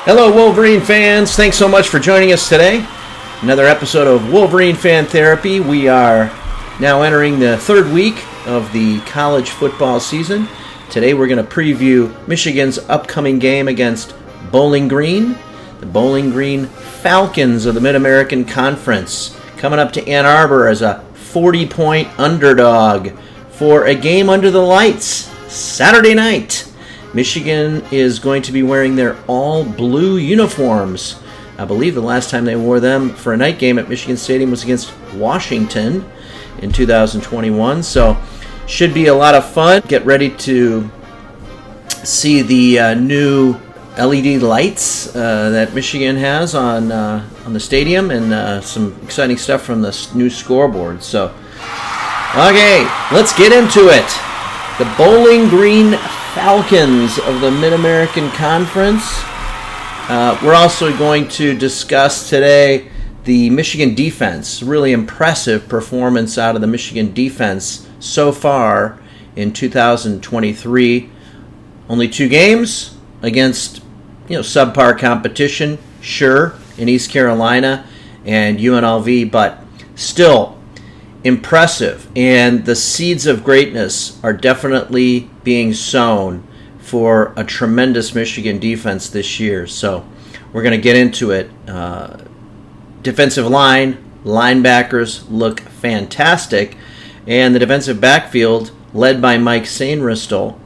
Hello, Wolverine fans. Thanks so much for joining us today. Another episode of Wolverine Fan Therapy. We are now entering the third week of the college football season. Today we're going to preview Michigan's upcoming game against Bowling Green, the Bowling Green Falcons of the Mid-American Conference, coming up to Ann Arbor as a 40-point underdog for a game under the lights Saturday night. Michigan is going to be wearing their all-blue uniforms. I believe the last time they wore them for a night game at Michigan Stadium was against Washington in 2021. So, should be a lot of fun. Get ready to see the new LED lights that Michigan has on the stadium, and some exciting stuff from the new scoreboard. So, okay, let's get into it. The Bowling Green Falcons of the Mid-American Conference. We're also going to discuss today the Michigan defense. Really impressive performance out of the Michigan defense so far in 2023. Only 2 games against subpar competition, sure, in East Carolina and UNLV, but still impressive, and the seeds of greatness are definitely being sown for a tremendous Michigan defense this year. So we're going to get into it. Defensive line, linebackers look fantastic, and the defensive backfield, led by Mike Sainristil,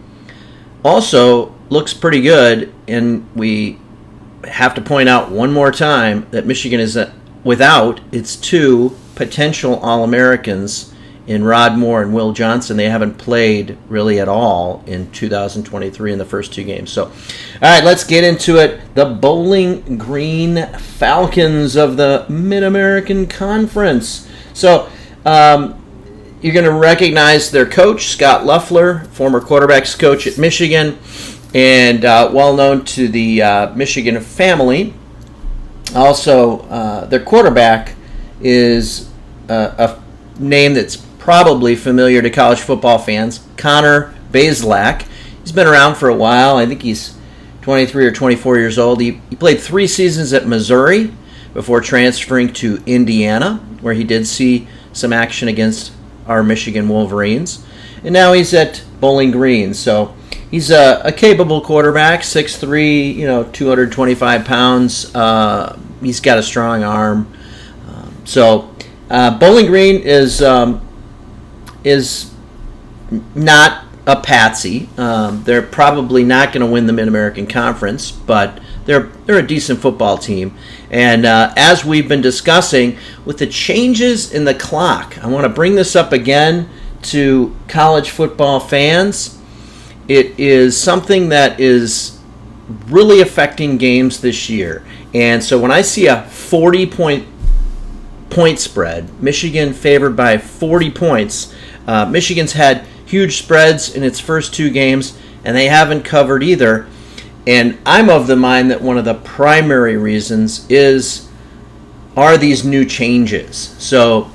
also looks pretty good. And we have to point out one more time that Michigan is without its 2 potential All-Americans in Rod Moore and Will Johnson. They haven't played really at all in 2023 in the first 2 games. So, all right, let's get into it. The Bowling Green Falcons of the Mid-American Conference. So, you're going to recognize their coach, Scott Loeffler, former quarterbacks coach at Michigan, and well known to the Michigan family. Also, their quarterback is a name that's probably familiar to college football fans, Connor Bazelak. He's been around for a while. I think he's 23 or 24 years old. He played 3 seasons at Missouri before transferring to Indiana, where he did see some action against our Michigan Wolverines. And now he's at Bowling Green. So he's a capable quarterback, 6'3", 225 pounds. He's got a strong arm. So Bowling Green is not a patsy. They're probably not going to win the Mid-American Conference, but they're a decent football team. And as we've been discussing, with the changes in the clock, I want to bring this up again to college football fans. It is something that is really affecting games this year. And so when I see a 40-point spread, Michigan favored by 40 points. Michigan's had huge spreads in its first 2 games, and they haven't covered either. And I'm of the mind that one of the primary reasons are these new changes. So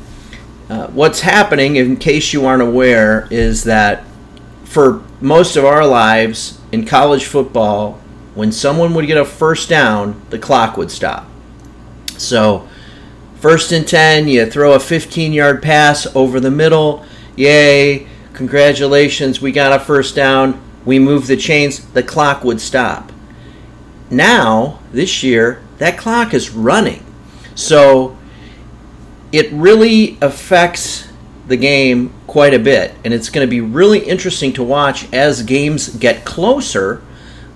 what's happening, in case you aren't aware, is that for most of our lives in college football, when someone would get a first down, the clock would stop. So 1st and 10, you throw a 15-yard pass over the middle. Yay, congratulations, we got a first down. We move the chains, the clock would stop. Now, this year, that clock is running. So it really affects the game quite a bit. And it's going to be really interesting to watch as games get closer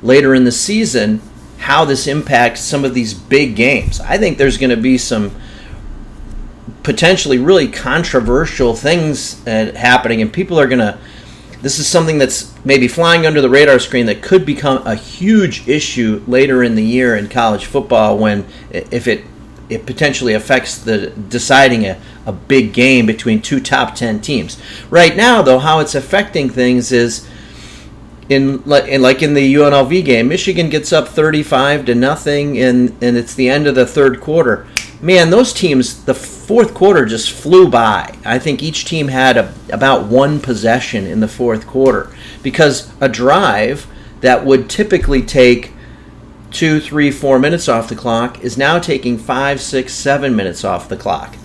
later in the season, how this impacts some of these big games. I think there's going to be some potentially really controversial things happening, and people are going to, this is something that's maybe flying under the radar screen that could become a huge issue later in the year in college football if it potentially affects the deciding a big game between 2 top 10 teams. Right now, though, how it's affecting things is in the UNLV game, Michigan gets up 35-0, and it's the end of the third quarter. Man, those teams, the fourth quarter just flew by. I think each team had about 1 possession in the fourth quarter, because a drive that would typically take 2, 3, 4 minutes off the clock is now taking 5, 6, 7 minutes off the clock,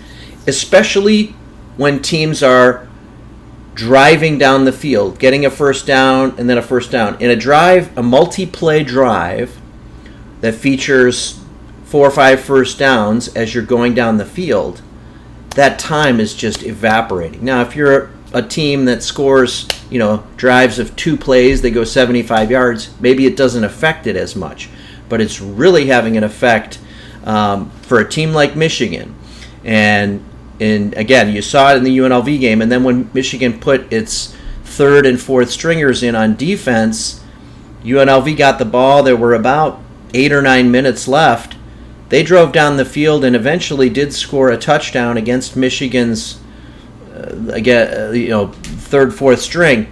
especially when teams are driving down the field, getting a first down and then a first down. In a multi-play drive that features 4 or 5 first downs as you're going down the field, that time is just evaporating. Now, if you're a team that scores, drives of 2 plays, they go 75 yards, maybe it doesn't affect it as much. But it's really having an effect for a team like Michigan. And again, you saw it in the UNLV game, and then when Michigan put its third and fourth stringers in on defense, UNLV got the ball. There were about 8 or 9 minutes left. They drove down the field and eventually did score a touchdown against Michigan's third, fourth string.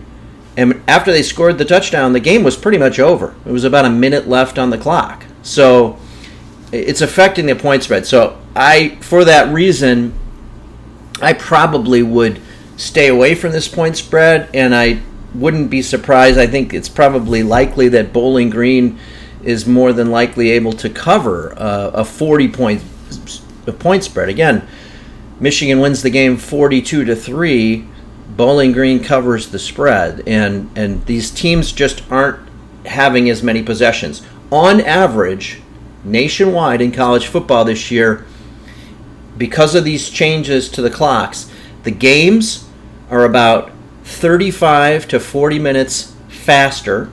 And after they scored the touchdown, the game was pretty much over. It was about a minute left on the clock. So it's affecting the point spread. So for that reason, I probably would stay away from this point spread, and I wouldn't be surprised. I think it's probably likely that Bowling Green is more than likely able to cover a 40-point point spread. Again, Michigan wins the game 42-3. Bowling Green covers the spread, and these teams just aren't having as many possessions. On average, nationwide in college football this year, because of these changes to the clocks, the games are about 35 to 40 minutes faster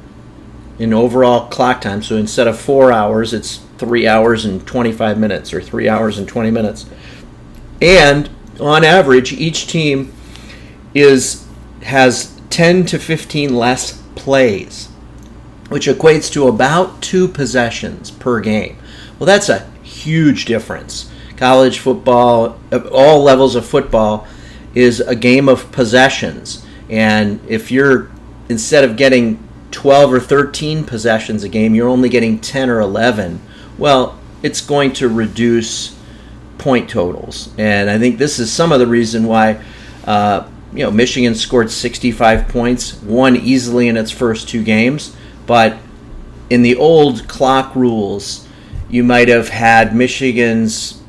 in overall clock time. So instead of 4 hours, it's 3 hours and 25 minutes or 3 hours and 20 minutes. And on average, each team has 10 to 15 less plays, which equates to about 2 possessions per game. Well, that's a huge difference. College football, all levels of football, is a game of possessions. And if you're, instead of getting 12 or 13 possessions a game, you're only getting 10 or 11, well, it's going to reduce point totals. And I think this is some of the reason why Michigan scored 65 points, won easily in its first 2 games. But in the old clock rules, you might have had Michigan's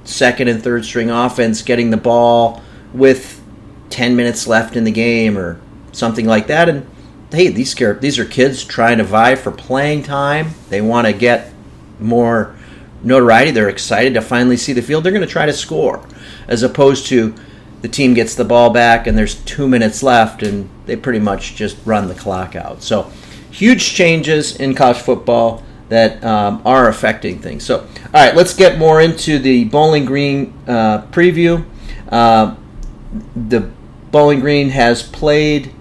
second and third string offense getting the ball with 10 minutes left in the game or something like that. And hey, these are kids trying to vie for playing time. They want to get more notoriety. They're excited to finally see the field. They're going to try to score, as opposed to the team gets the ball back and there's 2 minutes left and they pretty much just run the clock out. So huge changes in college football that are affecting things. So, all right, let's get more into the Bowling Green preview. The Bowling Green has played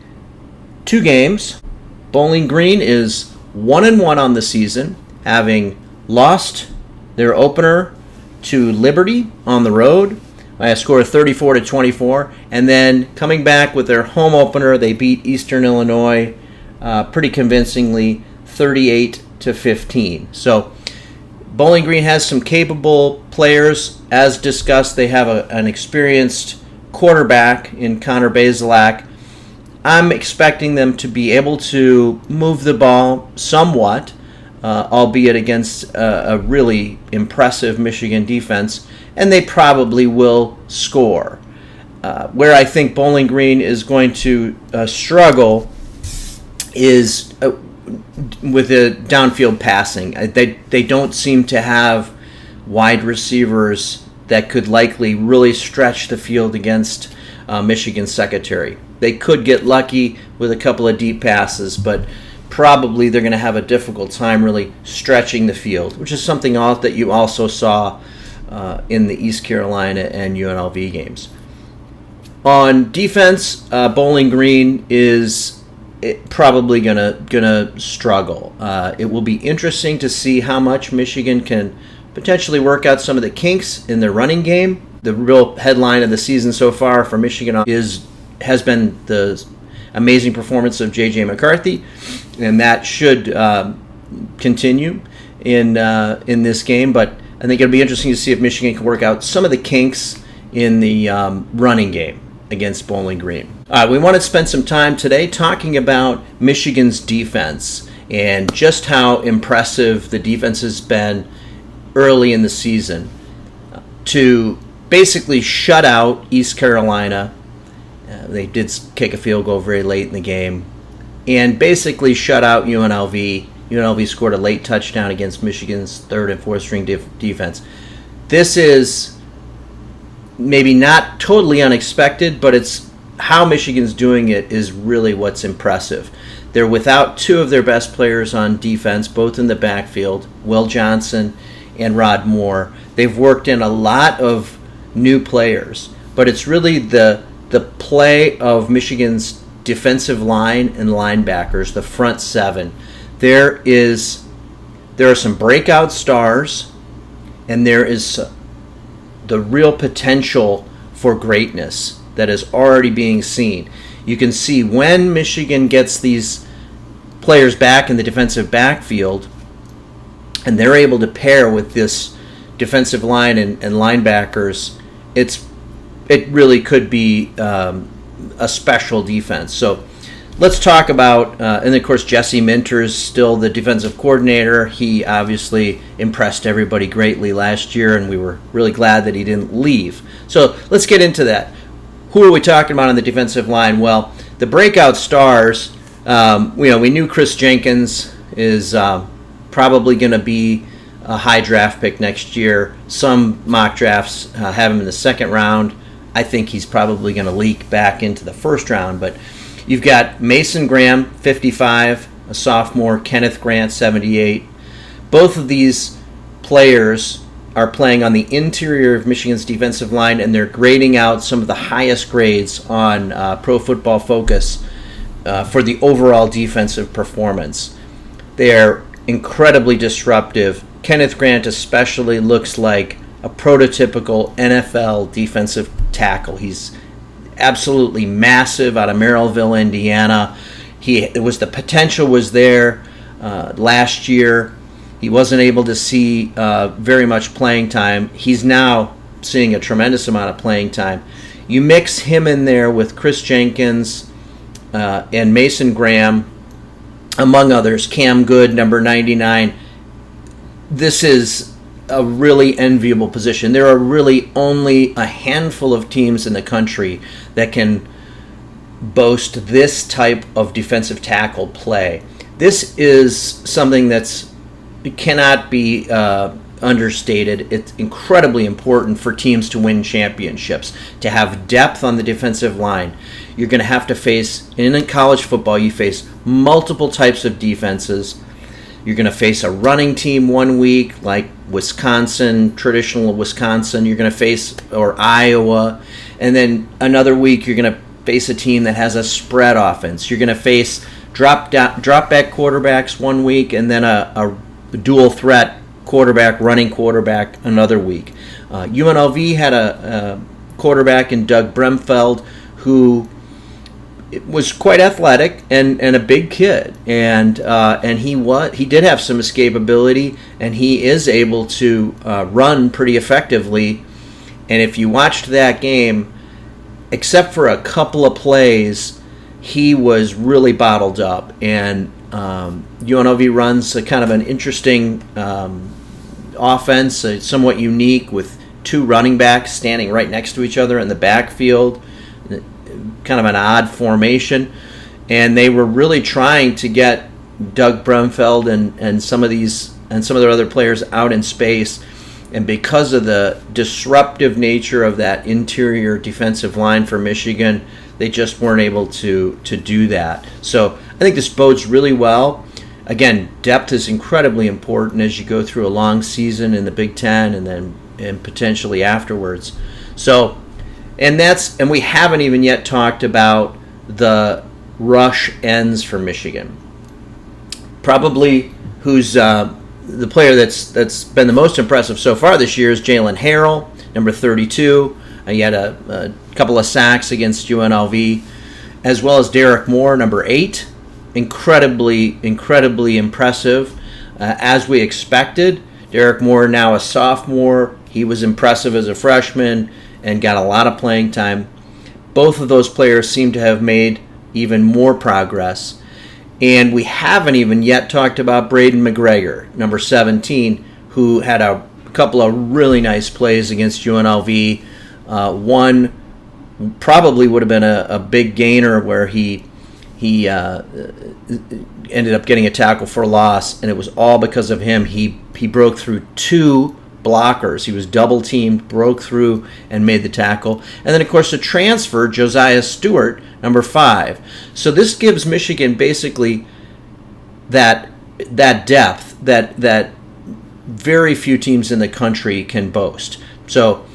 2 games. Bowling Green is 1-1 on the season, having lost their opener to Liberty on the road by a score of 34-24, and then coming back with their home opener, they beat Eastern Illinois pretty convincingly, 38-15. So Bowling Green has some capable players. As discussed, they have an experienced quarterback in Connor Bazelak. I'm expecting them to be able to move the ball somewhat, albeit against a really impressive Michigan defense, and they probably will score. Where I think Bowling Green is going to struggle is with the downfield passing. They don't seem to have wide receivers that could likely really stretch the field against Michigan's secondary. They could get lucky with a couple of deep passes, but probably they're going to have a difficult time really stretching the field, which is something else that you also saw in the East Carolina and UNLV games. On defense, Bowling Green is probably gonna struggle. It will be interesting to see how much Michigan can potentially work out some of the kinks in their running game. The real headline of the season so far for Michigan has been the amazing performance of J.J. McCarthy, and that should continue in this game. But I think it'll be interesting to see if Michigan can work out some of the kinks in the running game against Bowling Green. We want to spend some time today talking about Michigan's defense. and just how impressive the defense has been early in the season to basically shut out East Carolina. They did kick a field goal very late in the game, and basically shut out UNLV. UNLV scored a late touchdown against Michigan's third and fourth string defense. This is maybe not totally unexpected, but it's how Michigan's doing it is really what's impressive. They're without two of their best players on defense, both in the backfield, Will Johnson and Rod Moore. They've worked in a lot of new players, but it's really the play of Michigan's defensive line and linebackers, the front seven. There are some breakout stars, and there is the real potential for greatness that is already being seen. You can see when Michigan gets these players back in the defensive backfield, and they're able to pair with this defensive line and linebackers, it really could be a special defense. So let's talk about, and of course Jesse Minter is still the defensive coordinator. He obviously impressed everybody greatly last year, and we were really glad that he didn't leave. So let's get into that. Who are we talking about on the defensive line? Well, the breakout stars, we knew Chris Jenkins is probably going to be a high draft pick next year. Some mock drafts have him in the second round. I think he's probably going to leak back into the first round, but you've got Mason Graham, 55, a sophomore, Kenneth Grant, 78. Both of these players are playing on the interior of Michigan's defensive line, and they're grading out some of the highest grades on Pro Football Focus for the overall defensive performance. They're incredibly disruptive. Kenneth Grant especially looks like a prototypical NFL defensive tackle. He's absolutely massive out of Merrillville, Indiana. The potential was there last year. He wasn't able to see very much playing time. He's now seeing a tremendous amount of playing time. You mix him in there with Chris Jenkins and Mason Graham, among others, Cam Good, number 99. This is a really enviable position. There are really only a handful of teams in the country that can boast this type of defensive tackle play. This is something that's cannot be understated. It's incredibly important for teams to win championships, to have depth on the defensive line. You're going to have to face, in college football, you face multiple types of defenses. You're going to face a running team one week, like Wisconsin, traditional Wisconsin. You're going to face, or Iowa. And then another week, you're going to face a team that has a spread offense. You're going to face drop back quarterbacks one week, and then a dual threat running quarterback another week. UNLV had a quarterback in Doug Bremfeld who was quite athletic and a big kid, and he did have some escapability, and he is able to run pretty effectively. And if you watched that game, except for a couple of plays, he was really bottled up. And UNLV runs a kind of an interesting offense, somewhat unique, with two running backs standing right next to each other in the backfield, kind of an odd formation. And they were really trying to get Doug Brumfeld and some of their other players out in space. And because of the disruptive nature of that interior defensive line for Michigan, they just weren't able to do that. So I think this bodes really well. Again, depth is incredibly important as you go through a long season in the Big Ten and potentially afterwards. So, and we haven't even yet talked about the rush ends for Michigan. Probably who's the player that's been the most impressive so far this year is Jalen Harrell, number 32. He had a couple of sacks against UNLV, as well as Derek Moore, number 8. Incredibly impressive, as we expected. Derek Moore, now a sophomore. He was impressive as a freshman and got a lot of playing time. Both of those players seem to have made even more progress. And we haven't even yet talked about Braden McGregor, number 17, who had a couple of really nice plays against UNLV. One probably would have been a big gainer where he ended up getting a tackle for a loss, and it was all because of him. He broke through 2 blockers. He was double teamed, broke through, and made the tackle. And then, of course, the transfer, Josiah Stewart, number 5. So this gives Michigan basically that depth that very few teams in the country can boast. So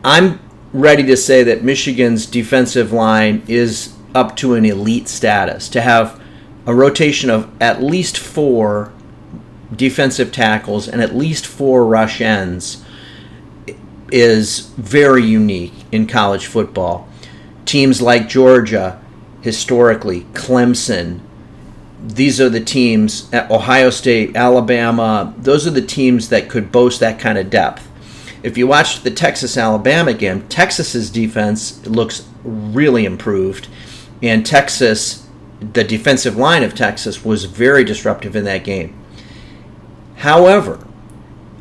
I'm ready to say that Michigan's defensive line is up to an elite status. To have a rotation of at least 4 defensive tackles and at least 4 rush ends is very unique in college football. Teams like Georgia, historically, Clemson, these are the teams, Ohio State, Alabama, those are the teams that could boast that kind of depth. If you watch the Texas-Alabama game, Texas's defense looks really improved, and Texas, the defensive line of Texas, was very disruptive in that game. However,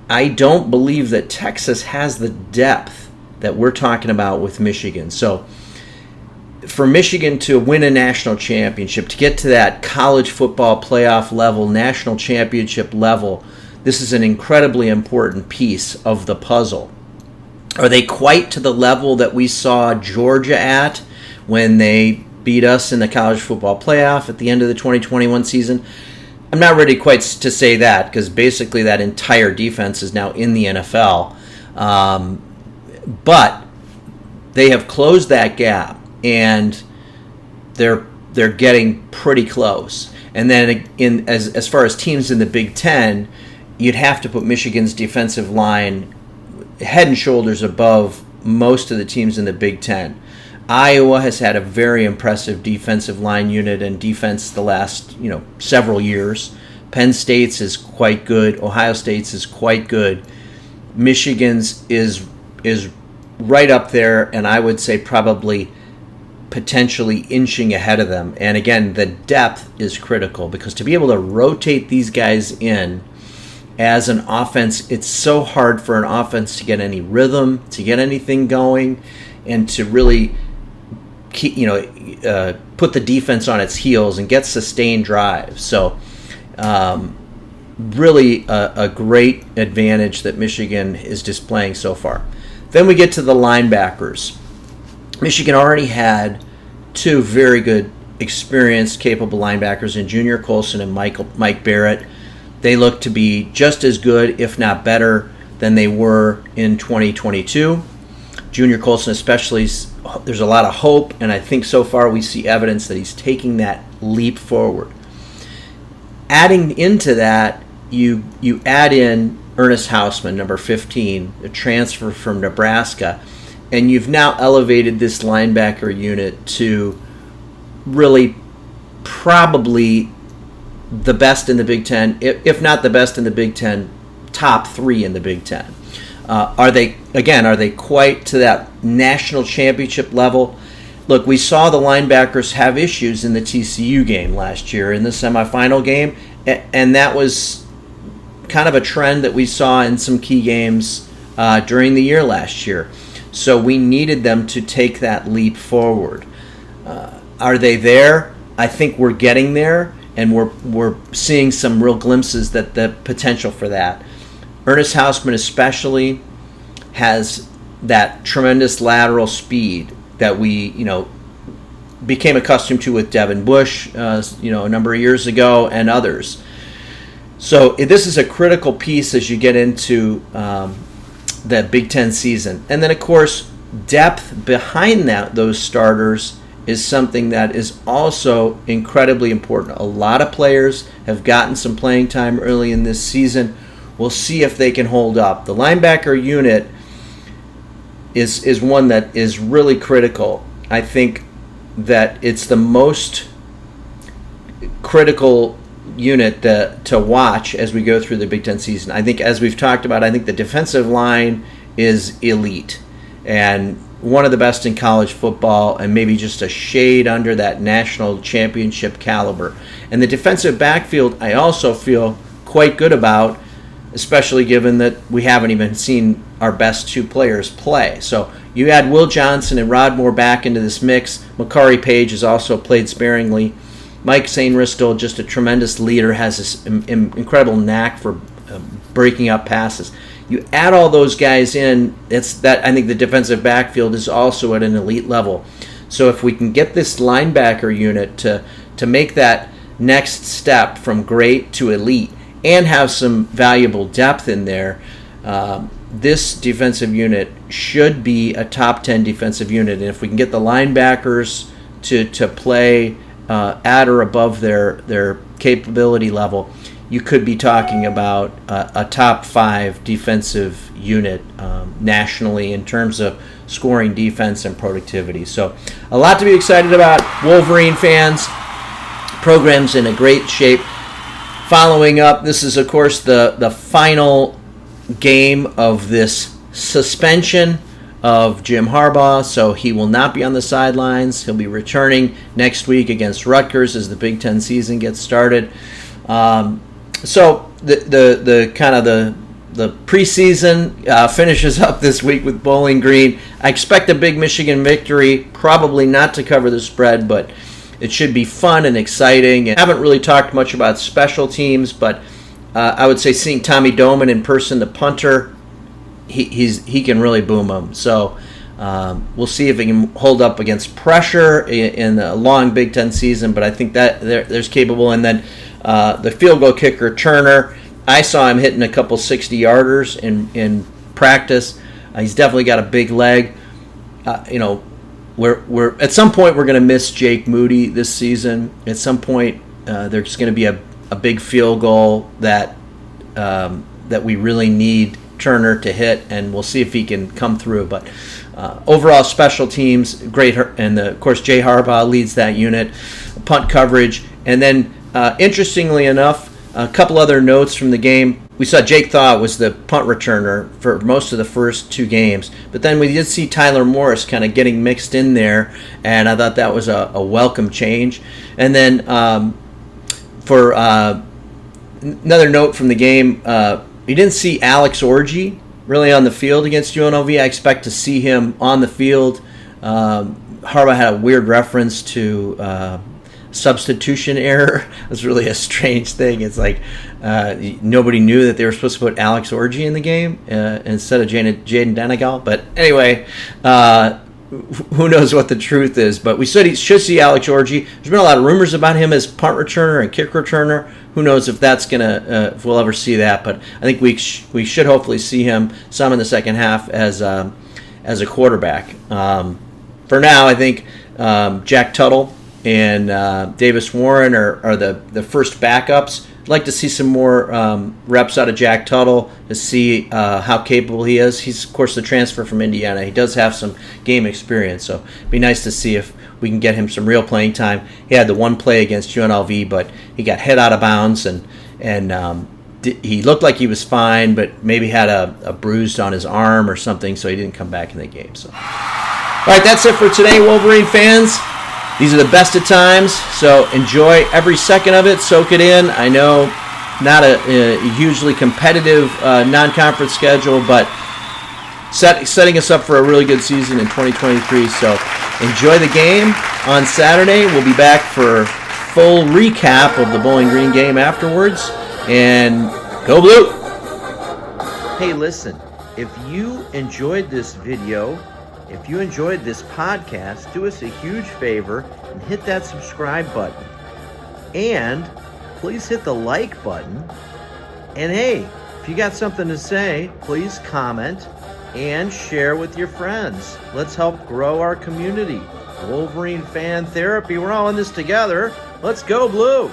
I don't believe that Texas has the depth that we're talking about with Michigan. So for Michigan to win a national championship, to get to that college football playoff level, national championship level, this is an incredibly important piece of the puzzle. Are they quite to the level that we saw Georgia at when they beat us in the college football playoff at the end of the 2021 season? I'm not ready quite to say that, because basically that entire defense is now in the NFL. But they have closed that gap, and they're getting pretty close. And then as far as teams in the Big Ten, you'd have to put Michigan's defensive line head and shoulders above most of the teams in the Big Ten. Iowa has had a very impressive defensive line unit and defense the last several years. Penn State's is quite good. Ohio State's is quite good. Michigan's is right up there, and I would say probably potentially inching ahead of them. And again, the depth is critical, because to be able to rotate these guys in as an offense, it's so hard for an offense to get any rhythm, to get anything going, and to really put the defense on its heels and get sustained drives. So really a great advantage that Michigan is displaying so far. Then we get to the linebackers. Michigan already had 2 very good, experienced, capable linebackers in Junior Colson and Mike Barrett. They look to be just as good, if not better, than they were in 2022. Junior Colson especially, there's a lot of hope, and I think so far we see evidence that he's taking that leap forward. Adding into that, you add in Ernest Hausman, number 15, a transfer from Nebraska, and you've now elevated this linebacker unit to really probably the best in the Big Ten, if not the best in the Big Ten, top 3 in the Big Ten. Are they quite to that national championship level? Look, we saw the linebackers have issues in the TCU game last year, in the semifinal game, and that was kind of a trend that we saw in some key games during the year last year. So we needed them to take that leap forward. Are they there? I think we're getting there, and we're seeing some real glimpses that the potential for that. Ernest Hausman especially has that tremendous lateral speed that we, became accustomed to with Devin Bush, a number of years ago, and others. So this is a critical piece as you get into the Big Ten season. And then, of course, depth behind those starters is something that is also incredibly important. A lot of players have gotten some playing time early in this season. We'll see if they can hold up. The linebacker unit is one that is really critical. I think that it's the most critical unit to watch as we go through the Big Ten season. I think, as we've talked about, I think the defensive line is elite. And one of the best in college football and maybe just a shade under that national championship caliber. And the defensive backfield I also feel quite good about, especially given that we haven't even seen our best two players play. So you add Will Johnson and Rod Moore back into this mix. Makari Page has also played sparingly. Mike Sainristil, just a tremendous leader, has this incredible knack for breaking up passes. You add all those guys in, I think the defensive backfield is also at an elite level. So if we can get this linebacker unit to make that next step from great to elite and have some valuable depth in there, this defensive unit should be a top 10 defensive unit. And if we can get the linebackers to play at or above their capability level, you could be talking about a top 5 defensive unit nationally in terms of scoring defense and productivity. So a lot to be excited about. Wolverine fans, program's in a great shape. Following up, this is, of course, the final game of this suspension of Jim Harbaugh, so he will not be on the sidelines. He'll be returning next week against Rutgers as the Big Ten season gets started. So the kind of the preseason finishes up this week with Bowling Green. I expect a big Michigan victory, probably not to cover the spread, but it should be fun and exciting. I haven't really talked much about special teams, but I would say seeing Tommy Doman in person, the punter, he can really boom them. So we'll see if he can hold up against pressure in a long Big Ten season, but I think that there's capable. And then the field goal kicker, Turner, I saw him hitting a couple 60-yarders in practice. He's definitely got a big leg. We're at some point we're going to miss Jake Moody this season. At some point, there's going to be a big field goal that we really need Turner to hit, and we'll see if he can come through. But overall, special teams great, and of course Jay Harbaugh leads that unit. Punt coverage, and then interestingly enough, a couple other notes from the game. We saw Jake Thaw was the punt returner for most of the first 2 games, but then we did see Tyler Morris kind of getting mixed in there, and I thought that was a welcome change. And then for another note from the game, you didn't see Alex Orji really on the field against UNLV. I expect to see him on the field. Harbaugh had a weird reference to substitution error. It was really a strange thing. It's like nobody knew that they were supposed to put Alex Orji in the game instead of Jaden Denegal. But anyway, who knows what the truth is. But we said he should see Alex Orji. There's been a lot of rumors about him as punt returner and kick returner. Who knows if that's if we'll ever see that. But I think we should hopefully see him some in the second half as a quarterback. For now, I think Jack Tuttle and Davis Warren are the first backups. I'd like to see some more reps out of Jack Tuttle to see how capable he is. He's, of course, the transfer from Indiana. He does have some game experience, so it'd be nice to see if we can get him some real playing time. He had the one play against UNLV, but he got hit out of bounds, and he looked like he was fine, but maybe had a bruise on his arm or something, so he didn't come back in the game. So, all right, that's it for today, Wolverine fans. These are the best of times, so enjoy every second of it. Soak it in. I know not a hugely competitive non-conference schedule, but setting us up for a really good season in 2023. So enjoy the game on Saturday. We'll be back for full recap of the Bowling Green game afterwards. And go Blue! Hey, listen, if you enjoyed this video, if you enjoyed this podcast, do us a huge favor and hit that subscribe button. And please hit the like button. And hey, if you got something to say, please comment and share with your friends. Let's help grow our community. Wolverine Fan Therapy, we're all in this together. Let's go Blue!